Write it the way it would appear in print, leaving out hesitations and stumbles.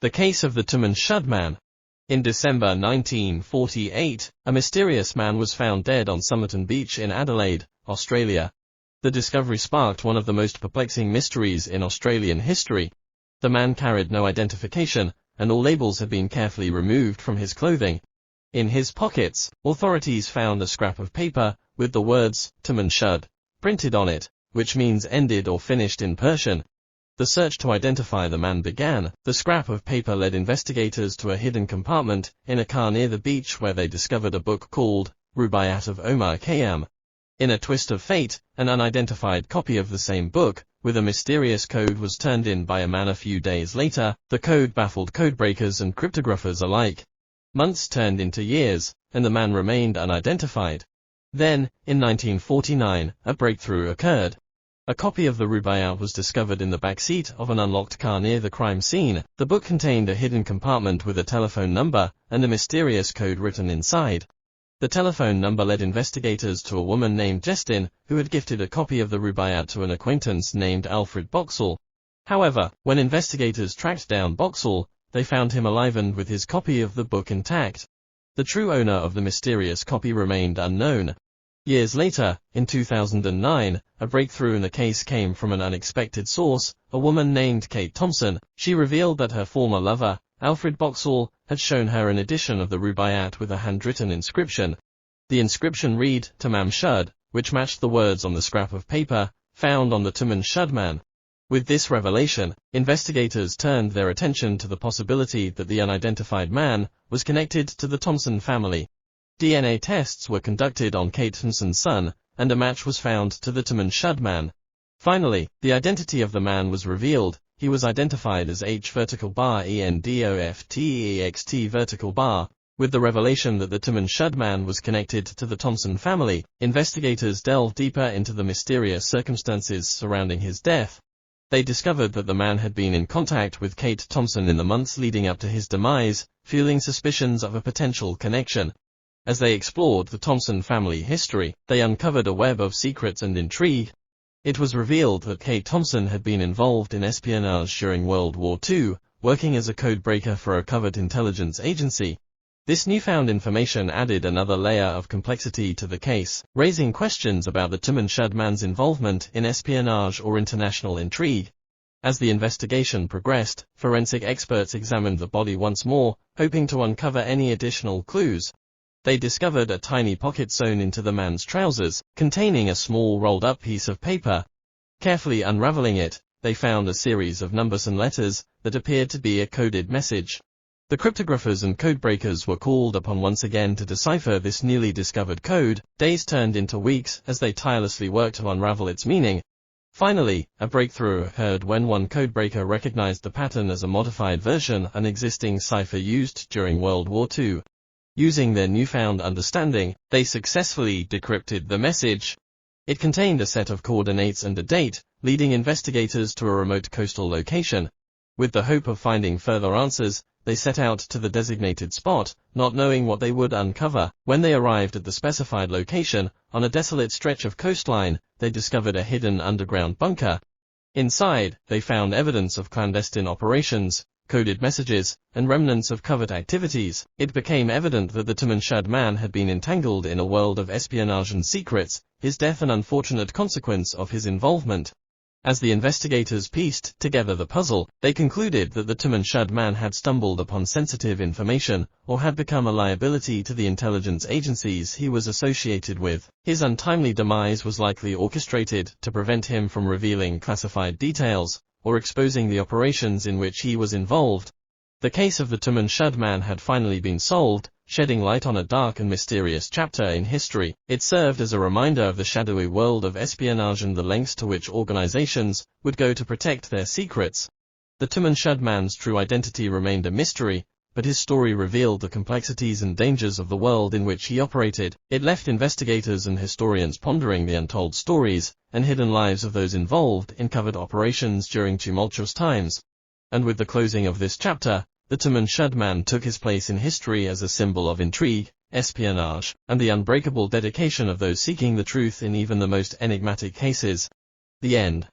The case of the Toman Shud man. In December 1948, a mysterious man was found dead on Somerton Beach in Adelaide, Australia. The discovery sparked one of the most perplexing mysteries in Australian history. The man carried no identification, and all labels had been carefully removed from his clothing. In his pockets, authorities found a scrap of paper with the words Toman Shud printed on it, which means ended or finished in Persian. The search to identify the man began. The scrap of paper led investigators to a hidden compartment in a car near the beach where they discovered a book called Rubaiyat of Omar Khayyam. In a twist of fate, an unidentified copy of the same book, with a mysterious code, was turned in by a man a few days later. The code baffled codebreakers and cryptographers alike. Months turned into years, and the man remained unidentified. Then, in 1949, a breakthrough occurred. A copy of the Rubaiyat was discovered in the backseat of an unlocked car near the crime scene. The book contained a hidden compartment with a telephone number and a mysterious code written inside. The telephone number led investigators to a woman named Jestin, who had gifted a copy of the Rubaiyat to an acquaintance named Alfred Boxall. However, when investigators tracked down Boxall, they found him alive and with his copy of the book intact. The true owner of the mysterious copy remained unknown. Years later, in 2009, a breakthrough in the case came from an unexpected source, a woman named Kate Thompson. She revealed that her former lover, Alfred Boxall, had shown her an edition of the Rubaiyat with a handwritten inscription. The inscription read, Toman Shud, which matched the words on the scrap of paper found on the Toman Shud man. With this revelation, investigators turned their attention to the possibility that the unidentified man was connected to the Thompson family. DNA tests were conducted on Kate Thompson's son, and a match was found to the Toman Shud man. Finally, the identity of the man was revealed. He was identified as H vertical bar ENDOFTEXT vertical bar. With the revelation that the Toman Shud man was connected to the Thompson family, investigators delved deeper into the mysterious circumstances surrounding his death. They discovered that the man had been in contact with Kate Thompson in the months leading up to his demise, fueling suspicions of a potential connection. As they explored the Thompson family history, they uncovered a web of secrets and intrigue. It was revealed that Kate Thompson had been involved in espionage during World War II, working as a codebreaker for a covert intelligence agency. This newfound information added another layer of complexity to the case, raising questions about the Toman Shud man's involvement in espionage or international intrigue. As the investigation progressed, forensic experts examined the body once more, hoping to uncover any additional clues. They discovered a tiny pocket sewn into the man's trousers, containing a small rolled-up piece of paper. Carefully unraveling it, they found a series of numbers and letters that appeared to be a coded message. The cryptographers and codebreakers were called upon once again to decipher this newly discovered code. Days turned into weeks as they tirelessly worked to unravel its meaning. Finally, a breakthrough occurred when one codebreaker recognized the pattern as a modified version of an existing cipher used during World War II. Using their newfound understanding, they successfully decrypted the message. It contained a set of coordinates and a date, leading investigators to a remote coastal location. With the hope of finding further answers, they set out to the designated spot, not knowing what they would uncover. When they arrived at the specified location, on a desolate stretch of coastline, they discovered a hidden underground bunker. Inside, they found evidence of clandestine operations, coded messages, and remnants of covert activities. It became evident that the Toman Shud man had been entangled in a world of espionage and secrets, his death an unfortunate consequence of his involvement. As the investigators pieced together the puzzle, they concluded that the Toman Shud man had stumbled upon sensitive information, or had become a liability to the intelligence agencies he was associated with. His untimely demise was likely orchestrated to prevent him from revealing classified details, or exposing the operations in which he was involved. The case of the Toman Shud man had finally been solved, shedding light on a dark and mysterious chapter in history. It served as a reminder of the shadowy world of espionage and the lengths to which organizations would go to protect their secrets. The Toman Shud man's true identity remained a mystery, but his story revealed the complexities and dangers of the world in which he operated. It left investigators and historians pondering the untold stories and hidden lives of those involved in covert operations during tumultuous times. And with the closing of this chapter, the Toman Shud man took his place in history as a symbol of intrigue, espionage, and the unbreakable dedication of those seeking the truth in even the most enigmatic cases. The end.